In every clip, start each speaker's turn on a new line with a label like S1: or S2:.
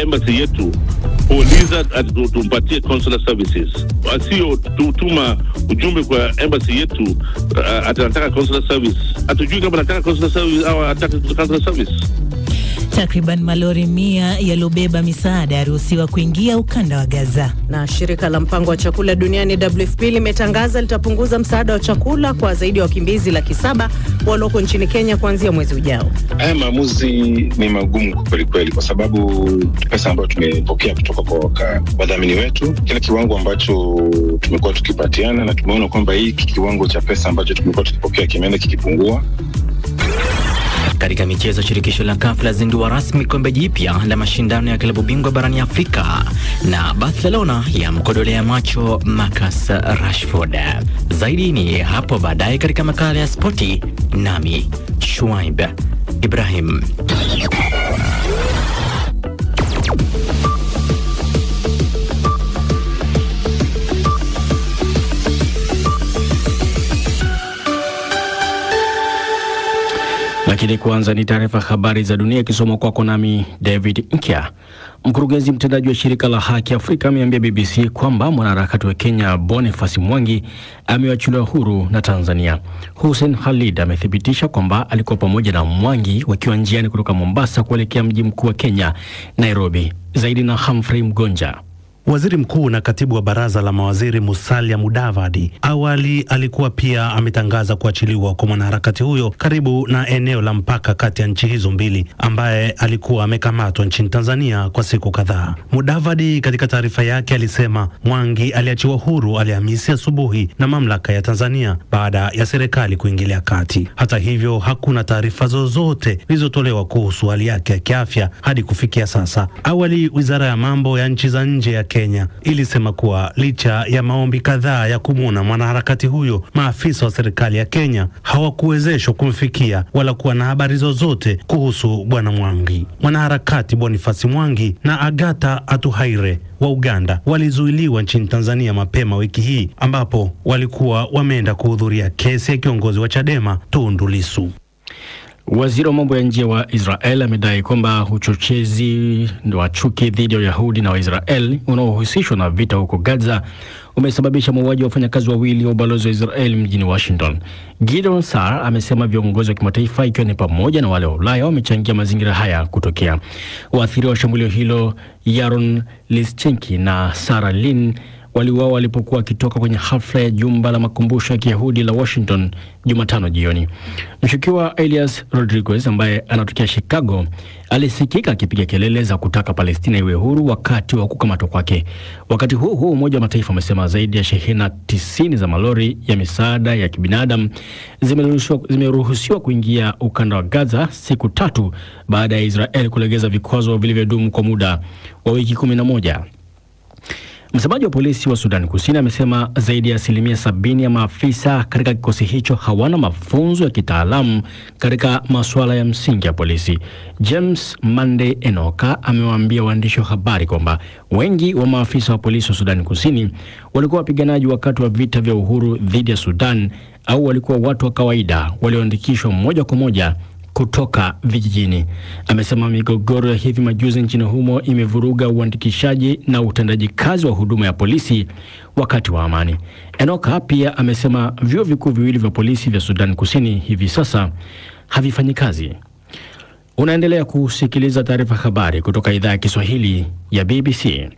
S1: embassy yetu kuuliza tumpatie consular services. Asio tutuma ujumbe kwa embassy yetu atataka consular service. Atujui kama anataka consular service au anataka consular service.
S2: Takriban malori 100 yalobeba misaada yaruhusiwa kuingia ukanda wa Gaza.
S3: Na shirika la mpango wa chakula duniani WFP limetangaza litapunguza msaada wa chakula kwa zaidi ya wakimbizi 700,000 walioko nchini Kenya kuanzia mwezi ujao.
S4: Haya maamuzi ni magumu kweli kwa sababu pesa ambayo tumepokea kutoka kwa wadhamini wetu, kile kiwango ambacho tumekuwa tukipatiana, na tumeona kwamba hii kiwango cha pesa ambacho tumekuwa tukipokea kimeenda kikipungua.
S5: Katika michezo, shirikisho la CAF lazindua rasmi kombe jipya la mashindano ya klabu bingwa barani Afrika, na Barcelona ya mkodolea macho Marcus Rashford. Zaidi ni hapo baadaye katika makala ya spoti, nami Shuaib Ibrahim. Lakini kwanza ni taarifa habari za dunia kisoma kwako nami David Nkia. Mkurugenzi mtendaji wa shirika la Haki Afrika ameambia BBC kwamba mwanaharakati wa Kenya Boniface Mwangi ameachiliwa huru na Tanzania. Hussein Khalid amethibitisha kwamba alikuwa pamoja na Mwangi wakiwa njiani kutoka Mombasa kuelekea mji mkuu wa Kenya, Nairobi. Zaidi na Humphrey Mgonja.
S6: Waziri mkuu na katibu wa baraza la mawaziri Musalia Mudavadi awali alikuwa pia ametangaza kuachiliwa kwa mwanaharakati huyo karibu na eneo la mpaka kati ya nchi hizo mbili, ambaye alikuwa amekamatwa nchini Tanzania kwa siku kadhaa. Mudavadi katika taarifa yake alisema Mwangi aliachiwa huru Alhamisi asubuhi na mamlaka ya Tanzania baada ya serikali kuingilia kati. Hata hivyo hakuna taarifa zozote zilizotolewa kuhusu hali yake ya kiafya hadi kufikia sasa. Awali wizara ya mambo ya nchi za nje ya Kenya ilisema kuwa licha ya maombi kadhaa ya kumwona mwanaharakati huyo, maafisa wa serikali ya Kenya hawakuwezeshwa kumfikia wala kuwa na habari zozote kuhusu bwana Mwangi. Mwanaharakati Boniface Mwangi na Agatha Atuhaire wa Uganda walizuiliwa nchini Tanzania mapema wiki hii, ambapo walikuwa wameenda kuhudhuria kesi ya kiongozi wa Chadema Tundu Lissu.
S5: Waziri wa mambo ya nje wa Israel amedai kwamba uchochezi wa chuki dhidi ya Wayahudi na Waisraeli unaohusishwa na vita huko Gaza umesababisha mauaji wa wafanyakazi wawili wa ubalozi wa Israel mjini Washington. Gideon Saar amesema viongozi wa kimataifa ikiwa ni pamoja na wale wa Ulaya wamechangia mazingira haya kutokea. Waathiriwa wa shambulio hilo, Yaron Lischenki na Sarah Lynn, waliuawa walipokuwa wakitoka kwenye hafla ya jumba la makumbusho ya Kiyahudi la Washington Jumatano jioni. Mshukiwa Elias Rodriguez ambaye anatokea Chicago alisikika akipiga kelele za kutaka Palestina iwe huru wakati wa kukamatwa kwake. Wakati huu Umoja wa Mataifa umesema zaidi ya shehena 90 za malori ya misaada ya kibinadamu zimeruhusiwa kuingia ukanda wa Gaza siku 3 baada ya Israel kulegeza vikwazo vilivyodumu kwa muda wa wiki 11. Msemaji wa polisi wa Sudan Kusini amesema zaidi ya 70% ya maafisa katika kikosi hicho hawana mafunzo ya kitaalamu katika masuala ya msingi ya polisi. James Monday Enoka amewaambia waandishi wa habari kwamba wengi wa maafisa wa polisi wa Sudan Kusini walikuwa wapiganaji wakati wa vita vya uhuru dhidi ya Sudan au walikuwa watu wa kawaida walioandikishwa moja kwa moja kutoka vijijini. Amesema migogoro ya hivi majuzi nchini humo imevuruga uandikishaji na utendaji kazi wa huduma ya polisi wakati wa amani. Enoka pia amesema vyuo vikuu viwili vya polisi vya Sudan Kusini hivi sasa havifanyi kazi. Unaendelea kusikiliza taarifa habari kutoka idhaa ya Kiswahili ya BBC.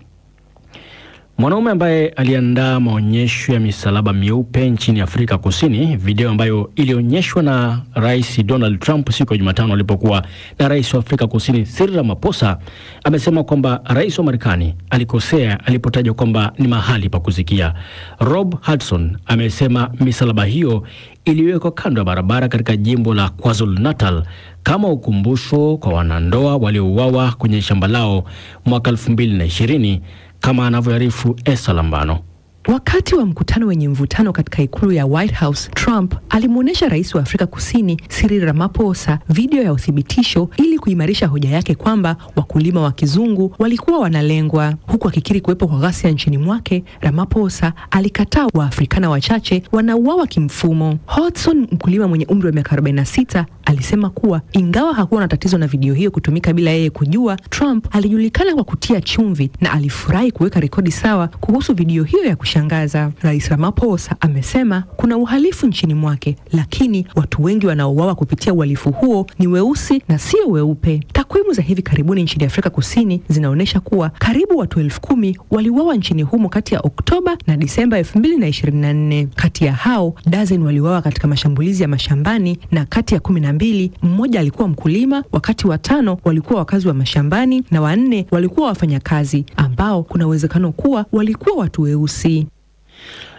S5: Mwanaume ambaye aliandaa maonyesho ya misalaba mieupe nchini Afrika Kusini, video ambayo ilionyeshwa na Rais Donald Trump siku ya Jumatano alipokuwa na Rais wa Afrika Kusini Cyril Ramaphosa, amesema kwamba Rais wa Marekani alikosea alipotaja kwamba ni mahali pa kuzikia. Rob Hudson amesema misalaba hiyo iliwekwa kando ya barabara katika jimbo la KwaZulu-Natal kama ukumbusho kwa wanandoa waliouawa kwenye shamba lao mwaka 2020, kama anavyoarifu Esa Lambano.
S7: Wakati wa mkutano wenye mvutano katika ikulu ya White House, Trump alimuonesha Rais wa Afrika Kusini Cyril Ramaphosa video ya uthibitisho ili kuimarisha hoja yake kwamba wakulima wa kizungu walikuwa wanalengwa. Huku akikiri kuwepo kwa ghasia nchini mwake, Ramaphosa alikataa Waafrikana wachache wanauawa kimfumo. Hudson, mkulima mwenye umri wa miaka 46, alisema kuwa ingawa hakuwa na tatizo na video hiyo kutumika bila yeye kujua, Trump alijulikana kwa kutia chumvi na alifurahi kuweka rekodi sawa kuhusu video hiyo ya kushangaza. Rais Ramaphosa amesema kuna uhalifu nchini mwake, lakini watu wengi wanaouawa kupitia uhalifu huo ni weusi na sio weupe. Takwimu za hivi karibuni nchini Afrika Kusini zinaonyesha kuwa karibu watu 10,000 waliuawa nchini humo kati ya Oktoba na Disemba 2024. Kati ya hao, dozen waliuawa katika mashambulizi ya mashambani, na kati ya 12, mmoja alikuwa mkulima, wakati 5 walikuwa wakazi wa mashambani na 4 walikuwa wafanyakazi ambao kuna uwezekano kuwa walikuwa watu weusi.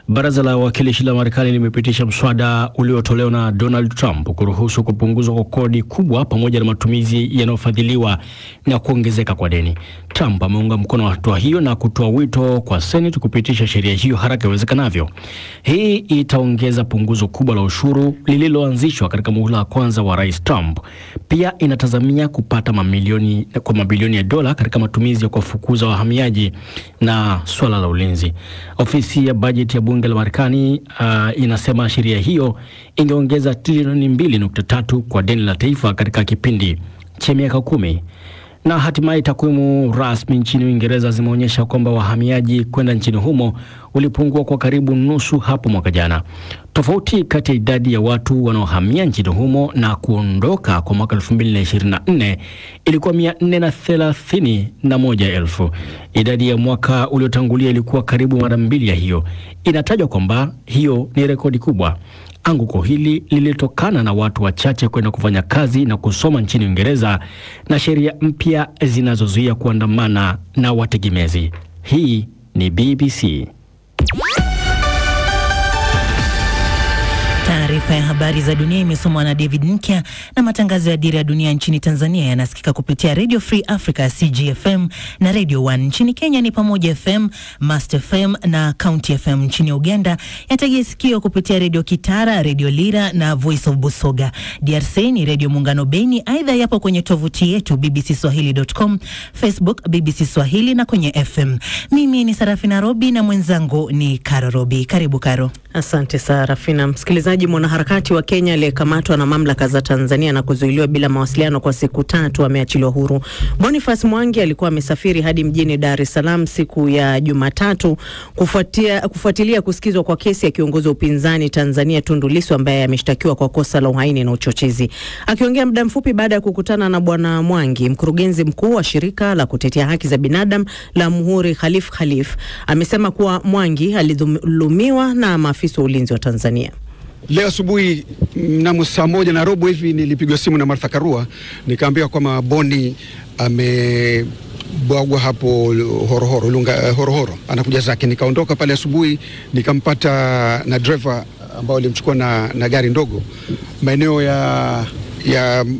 S5: Baraza la Wawakilishi la Marekani limepitisha mswada uliotolewa na Donald Trump kuruhusu kupunguzwa kwa kodi kubwa pamoja na matumizi yanayofadhiliwa na kuongezeka kwa deni. Trump ameunga mkono hatua hiyo na kutoa wito kwa Senate kupitisha sheria hiyo haraka iwezekanavyo. Hii itaongeza punguzo kubwa la ushuru lililoanzishwa katika muhula wa kwanza wa Rais Trump. Pia inatazamia kupata mabilioni ya dola katika matumizi ya kuwafukuza wahamiaji na swala la ulinzi. Ofisi ya bajeti ya bunge la Marekani inasema sheria hiyo ingeongeza trilioni 2.3 kwa deni la taifa katika kipindi cha miaka 10. Na hatimaye takwimu rasmi nchini Uingereza zimeonyesha kwamba wahamiaji kwenda nchini humo ulipungua kwa karibu nusu hapo mwaka jana. Tofauti kati ya idadi ya watu wanaohamia nchini humo na kuondoka kwa mwaka 2024 ilikuwa 431,000. Idadi ya mwaka uliotangulia ilikuwa karibu mara 2 ya hiyo. Inatajwa kwamba hiyo ni rekodi kubwa. Anguko hili lilitokana na watu wachache kwenda kufanya kazi na kusoma nchini Uingereza na sheria mpya zinazozuia kuandamana na wategemezi. Hii ni BBC.
S2: Taarifa ya habari za dunia imesomwa na David Nkya, na matangazo ya Dira ya Dunia nchini Tanzania yanasikika kupitia Radio Free Africa CGFM na Radio 1. Nchini Kenya ni Pamoja FM, Master FM na County FM. Nchini Uganda yategea sikio kupitia Radio Kitara, Radio Lira na Voice of Busoga. DRC ni Radio Muungano Beni. Aidha yapo kwenye tovuti yetu bbcswahili.com, Facebook BBC Swahili na kwenye FM. Mimi ni Sarafina Robi na mwenzangu ni Karo Robi. Karibu Karo.
S3: Asante Sarafina. Msikilizaji, mwanaharakati wa Kenya aliyekamatwa na mamlaka za Tanzania na kuzuiliwa bila mawasiliano kwa siku 3 ameachiliwa huru. Boniface Mwangi alikuwa amesafiri hadi mjini Dar es Salaam siku ya Jumatatu kufuatilia kusikizwa kwa kesi ya kiongozi wa upinzani Tanzania Tundu Lissu ambaye ameshtakiwa kwa kosa la uhaini na uchochezi. Akiongea muda mfupi baada ya kukutana na bwana Mwangi, mkurugenzi mkuu wa shirika la kutetea haki za binadamu la Muhuri Khalif amesema kuwa Mwangi alidhulumiwa na maafisa wa ulinzi wa Tanzania.
S8: Leo asubuhi mnamo saa 1:15 hivi nilipigwa simu na Martha Karua, nikaambiwa kwamba Boni amebwagwa hapo Horohoro anakuja zake. Nikaondoka pale asubuhi, nikampata na driver ambao alimchukua na gari ndogo maeneo ya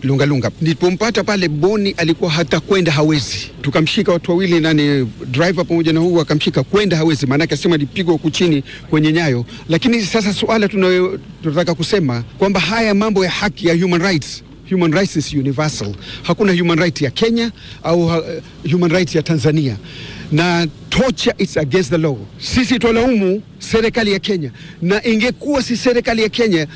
S8: Lungalunga. Nilipompata pale, Boni alikuwa hata kwenda hawezi. Tukamshika watu wawili, driver pamoja na huyu akamshika, kwenda hawezi, maana yake asema alipigwa huku chini kwenye nyayo. Lakini sasa suala tunataka kusema kwamba haya mambo ya haki ya human rights is universal. Hakuna human right ya Kenya au human right ya Tanzania, na torture is against the law. Sisi tulaumu serikali ya Kenya, na ingekuwa si serikali ya Kenya,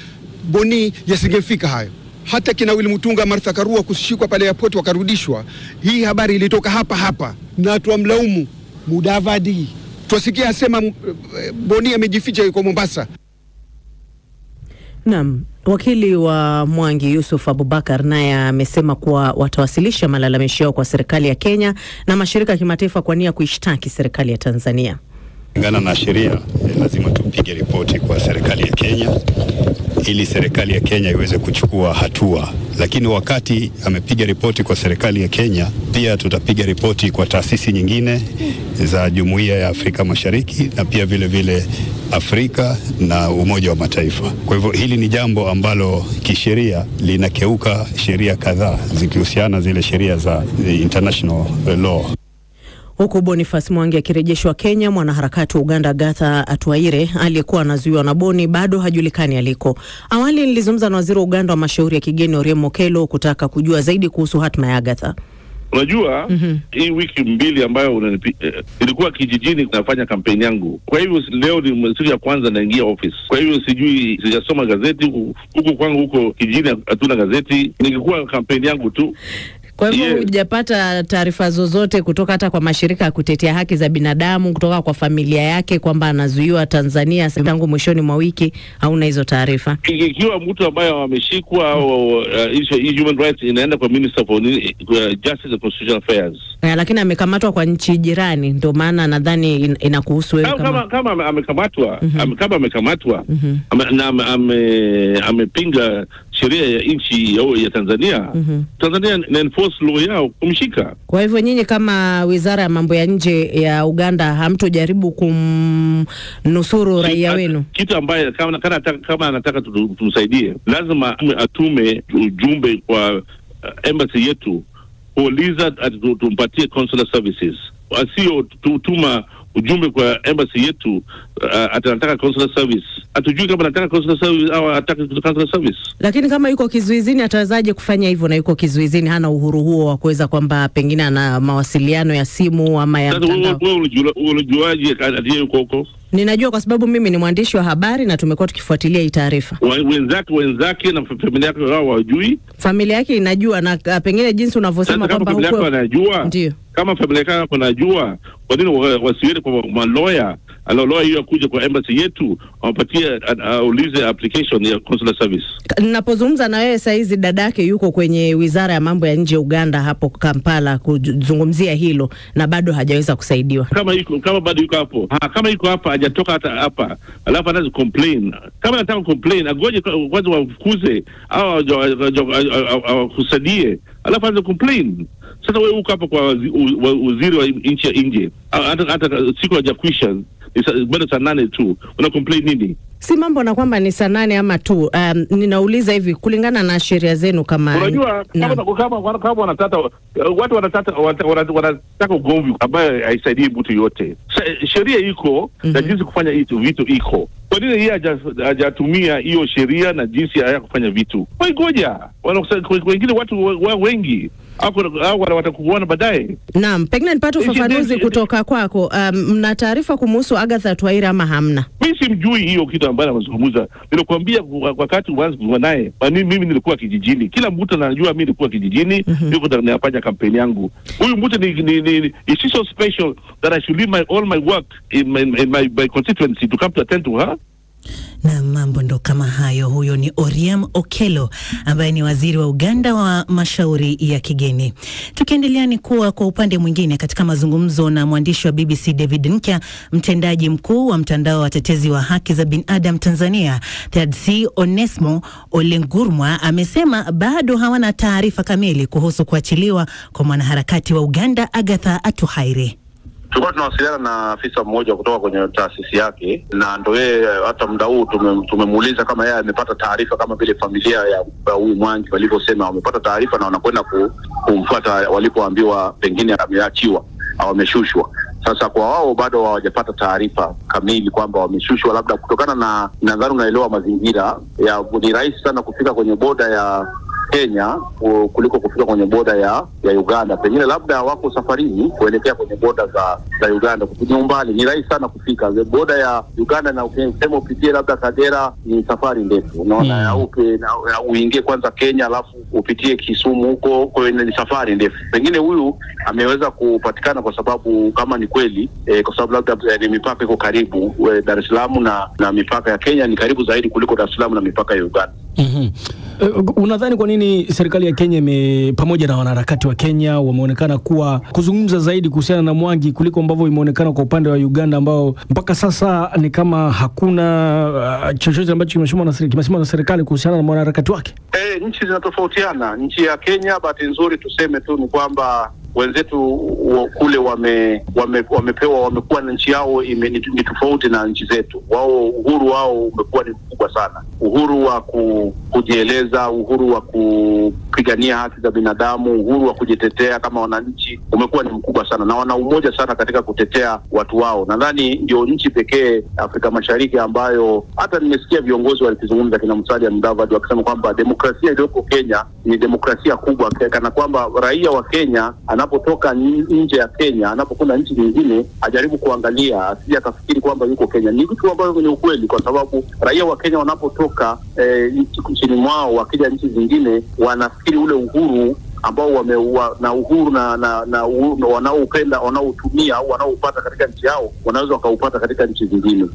S8: Boni yasingefika hayo. Hata kina Willy Mutunga, Martha Karua kushikwa pale airport wakarudishwa. Hii habari ilitoka hapa na tuamlaumu Mudavadi. Tusikia asema Boni amejificha yuko Mombasa.
S3: Naam, wakili wa Mwangi Yusuf Abubakar naye amesema kuwa watawasilisha malalamishi yao kwa serikali ya Kenya na mashirika ya kimataifa kwa nia kuishtaki serikali ya Tanzania.
S9: Kulingana na sheria lazima tupige ripoti kwa serikali ya Kenya ili serikali ya Kenya iweze kuchukua hatua. Lakini wakati amepiga ripoti kwa serikali ya Kenya, pia tutapiga ripoti kwa taasisi nyingine za Jumuiya ya Afrika Mashariki na pia vile Afrika na Umoja wa Mataifa. Kwa hivyo hili ni jambo ambalo kisheria linakeuka sheria kadhaa zikihusiana zile sheria za international law.
S3: Huku Boniface Mwangi akirejeshwa Kenya, mwanaharakati wa Uganda Agatha Atuaire aliyekuwa anazuiwa na Boni bado hajulikani aliko. Awali nilizungumza na waziri wa Uganda wa mashauri ya kigeni Oryem Okello kutaka kujua zaidi kuhusu hatma ya Agatha.
S1: Unajua hii wiki mbili ambayo ilikuwa kijijini nafanya kampeni yangu. Kwa hivyo leo ni siku ya kwanza naingia office. Kwa hivyo sijui, sijasoma gazeti huko kwangu, huko kijijini hatuna gazeti. Ningekuwa kampeni yangu tu.
S3: Kwa hivyo hujapata taarifa zozote kutoka hata kwa mashirika ya kutetea haki za binadamu, kutoka kwa familia yake kwamba anazuiwa Tanzania tangu mwishoni mwa wiki? Hauna hizo taarifa?
S1: Ikiwa mtu ambaye ameshikwa au human rights inaenda kwa Minister for Justice and Constitutional Affairs.
S3: Lakini amekamatwa kwa nchi jirani, ndio maana nadhani inakuhusu wewe
S1: kama amekamatwa. Kama amekamatwa na amepinga sheria ya nchi ya Tanzania. Tanzania na enforce law yao kumshika. Kwa
S3: hivyo nyinyi kama Wizara ya Mambo ya Nje ya Uganda hamtojaribu kumnusuru raia wenu?
S1: Kitu ambaye kama anataka tumsaidie, lazima atume ujumbe kwa embassy yetu kuuliza tumpatie consular services. Asio tutuma ujumbe kwa embassy yetu atataka consular service. Atujui kama anataka consular service au ataka consular service.
S3: Lakini kama yuko kizuizini atawezaje kufanya hivyo, na yuko kizuizini hana uhuru huo wa kuweza kwamba pengine ana mawasiliano ya simu ama ya mtandao?
S1: Wewe unajuaje aliye huko?
S3: Ninajua kwa sababu mimi ni mwandishi wa habari na tumekuwa tukifuatilia hii taarifa.
S1: Wenzake na familia yake wao wajui?
S3: Familia yake inajua, na pengine jinsi unavyosema kwamba
S1: huko familia yake anajua.
S3: Ndio.
S1: Kama familia yake anajua, kwa nini wasiende kwa lawyer? Lawyer hiyo kuja kwa embassy yetu ampatie aulize application ya consular service.
S3: Ninapozungumza na wewe saa hizi dadake yuko kwenye Wizara ya Mambo ya Nje Uganda hapo Kampala kuzungumzia hilo na bado hajaweza kusaidiwa.
S1: Kama bado yuko hapo. Kama yuko hapa hajatoka hata hapa. Alafu anaanza complain. Kama anataka complain agoje kwanza wafukuze au kusadie. Alafu anaanza complain. Sasa wewe uko hapa kwa waziri wa nchi ya nje. Hata siku hajakwisha. Bado saa 8 tu. Una complain nini?
S3: Si mambo na kwamba ni saa 8 ama tu. Ninauliza hivi kulingana na sheria zenu kama
S1: unajua kama wanataka watu wanataka ugomvi ambaye haisaidii mtu yote. Sheria iko na jinsi kufanya hizo vitu iko. Kwa nini yeye hajatumia hiyo sheria na jinsi ya kufanya vitu? Kwa ngoja wengine watu wengi au watakuona baadaye.
S3: Naam, pengine nipate ufafanuzi kutoka kwako. Mna taarifa kumhusu Agatha Twaira ama hamna?
S1: Mimi simjui hiyo kitu ambayo anazungumza. Nilikwambia wakati uanze kuwa naye, mimi nilikuwa kijijini. Kila mtu anajua mimi nilikuwa kijijini, yuko ndani nafanya kampeni yangu. Huyu mtu ni is so special that I should leave all my work in my constituency to come to attend to her.
S2: Na mambo ndo kama hayo. Huyo ni Oriam Okello ambaye ni waziri wa Uganda wa mashauri ya kigeni. Tukiendelea ni kuwa kwa upande mwingine, katika mazungumzo na mwandishi wa BBC David Nkya, mtendaji mkuu wa mtandao wa watetezi wa haki za binadamu Tanzania Tedsi Onesmo Olengurumwa amesema bado hawana taarifa kamili kuhusu kuachiliwa kwa mwanaharakati wa Uganda Agatha Atuhaire.
S10: Tulikuwa tunawasiliana na afisa mmoja kutoka kwenye taasisi yake, na ndio yeye hata muda huu tumemuuliza kama yeye amepata taarifa kama vile familia ya huyu Mwangi walivyosema wamepata taarifa na wanakwenda kumfuata walipoambiwa pengine ameachiwa au ameshushwa. Sasa kwa wao bado hawajapata taarifa kamili kwamba wameshushwa, labda kutokana na nadhani unaelewa mazingira ya ni rahisi sana kufika kwenye boda ya Kenya kuliko kufika kwenye boda ya Uganda. Pengine labda wako safarini kuelekea kwenye boda za Uganda. Kupitia umbali ni rahisi sana kufika. Boda ya Uganda na ukisema upitie labda Kagera ni safari ndefu. Unaona uingie kwanza Kenya alafu upitie Kisumu huko, kwa hiyo ni safari ndefu. Pengine huyu ameweza kupatikana kwa sababu kama ni kweli kwa sababu labda ni mipaka iko karibu. Dar es Salaam na mipaka ya Kenya ni karibu zaidi kuliko Dar es Salaam na mipaka ya Uganda.
S5: Unadhani kwa nini serikali ya Kenya pamoja na wanaharakati wa Kenya wameonekana kuzungumza zaidi kuhusiana na Mwangi kuliko ambavyo imeonekana kwa upande wa Uganda, ambao mpaka sasa ni kama hakuna chochote ambacho kimesemwa na serikali kuhusiana na mwanaharakati wake?
S10: Nchi zinatofautiana. Nchi ya Kenya bahati nzuri tuseme tu ni kwamba wenzetu kule wamepewa, wamekuwa na nchi yao ni tofauti na nchi zetu. Wao uhuru wao umekuwa ni mkubwa sana, uhuru wa kujieleza, uhuru wa kupigania haki za binadamu, uhuru wa kujitetea kama wananchi umekuwa ni mkubwa sana, na wana umoja sana katika kutetea watu wao. Nadhani ndio nchi pekee Afrika Mashariki ambayo hata nimesikia viongozi wakizungumza kina Musalia Mudavadi wakisema kwamba demokrasia iliyoko Kenya ni demokrasia kubwa, kana kwamba raia wa Kenya anapotoka nje ya Kenya, anapokwenda nchi nyingine, ajaribu kuangalia, asije akafikiri kwamba yuko Kenya. Ni kitu ambacho ni ukweli, kwa sababu raia wa Kenya wanapotoka nchini mwao wakija nchi zingine, wanafikiri ule uhuru ambao na uhuru na wanaoupenda, wanaotumia au wanaoupata katika nchi yao, wanaweza wakaupata katika nchi zingine.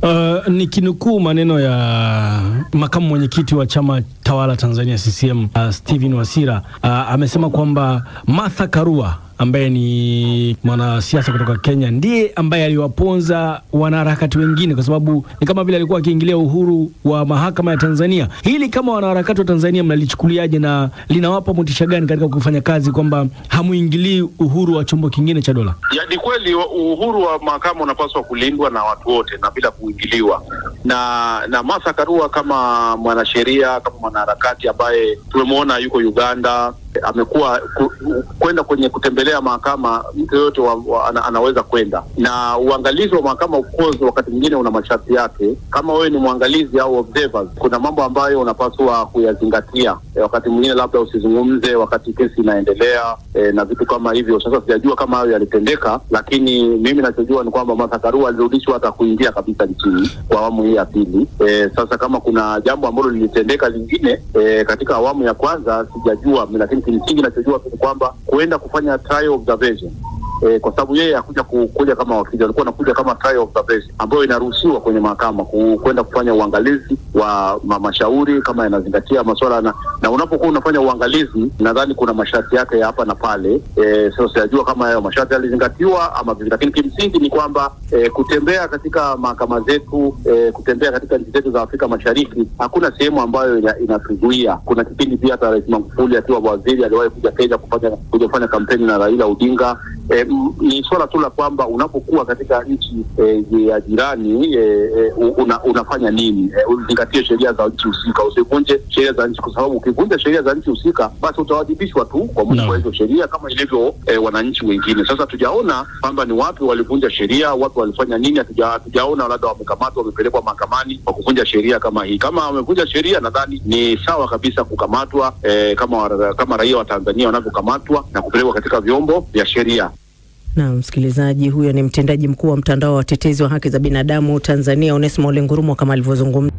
S5: Nikinukuu maneno ya makamu mwenyekiti wa chama tawala Tanzania CCM, Steven Wasira, amesema kwamba Martha Karua ambaye ni mwanasiasa kutoka Kenya ndiye ambaye aliwaponza wanaharakati wengine, kwa sababu ni kama vile alikuwa akiingilia uhuru wa mahakama ya Tanzania. Hili kama wanaharakati wa Tanzania mnalichukuliaje, na linawapa motisha gani katika kufanya kazi kwamba hamuingilii uhuru wa chombo kingine cha dola?
S10: Ni kweli uhuru wa mahakama unapaswa kulindwa na watu wote na bila kuingiliwa. Na Martha Karua kama mwanasheria, kama mwanaharakati ambaye tumemwona yuko Uganda, amekuwa kwenda kwenye kutembelea mahakama, mtu yote anaweza kwenda. Na uangalizi wa mahakama ukozo wakati mwingine una masharti yake. Kama wewe ni mwangalizi au observers, kuna mambo ambayo unapaswa kuyazingatia. Wakati mwingine labda usizungumze wakati kesi inaendelea, na vitu kama hivyo. Sasa sijajua kama hayo yalitendeka, lakini mimi ninachojua ni kwamba Martha Karua alirudishwa hata kuingia kabisa nchini kwa awamu hii ya pili. Sasa kama kuna jambo ambalo lilitendeka lingine katika awamu ya kwanza sijajua, lakini kimsingi ninachojua ni kwamba kuenda kufanya trial observation, kwa sababu yeye hakuja kama wakili, alikuwa anakuja kama trial observation ambayo inaruhusiwa kwenye mahakama kwenda kufanya uangalizi wa mashauri kama yanazingatia masuala na unapokuwa unafanya uangalizi, nadhani kuna masharti yake ya hapa na pale. Sasa sijajua kama hayo masharti yalizingatiwa ama vipi, lakini kimsingi ni kwamba kutembea katika mahakama zetu, kutembea katika nchi zetu za Afrika Mashariki, hakuna sehemu ambayo inatuzuia. Kuna kipindi pia hata Rais Magufuli akiwa waziri aliwahi kuja Kenya kufanya kampeni na Raila Odinga. Ni swala tu la kwamba unapokuwa katika nchi ya jirani, unafanya nini? Uzingatie sheria za nchi husika, usivunje sheria za nchi, kwa sababu ukivunja sheria za nchi husika basi utawajibishwa tu kwa mujibu wa hizo sheria kama ilivyo wananchi wengine. Sasa tujaona kwamba ni wapi walivunja sheria, watu walifanya nini, hatujaona labda wamekamatwa, wamepelekwa mahakamani kwa kuvunja sheria kama hii. Kama wamevunja sheria, nadhani ni sawa kabisa kukamatwa kama raia wa Tanzania wanavyokamatwa na kupelekwa katika vyombo vya sheria.
S3: Na msikilizaji, huyo ni mtendaji mkuu wa mtandao wa watetezi wa haki za binadamu Tanzania, Onesmo Ole Ngurumo, kama alivyozungumza.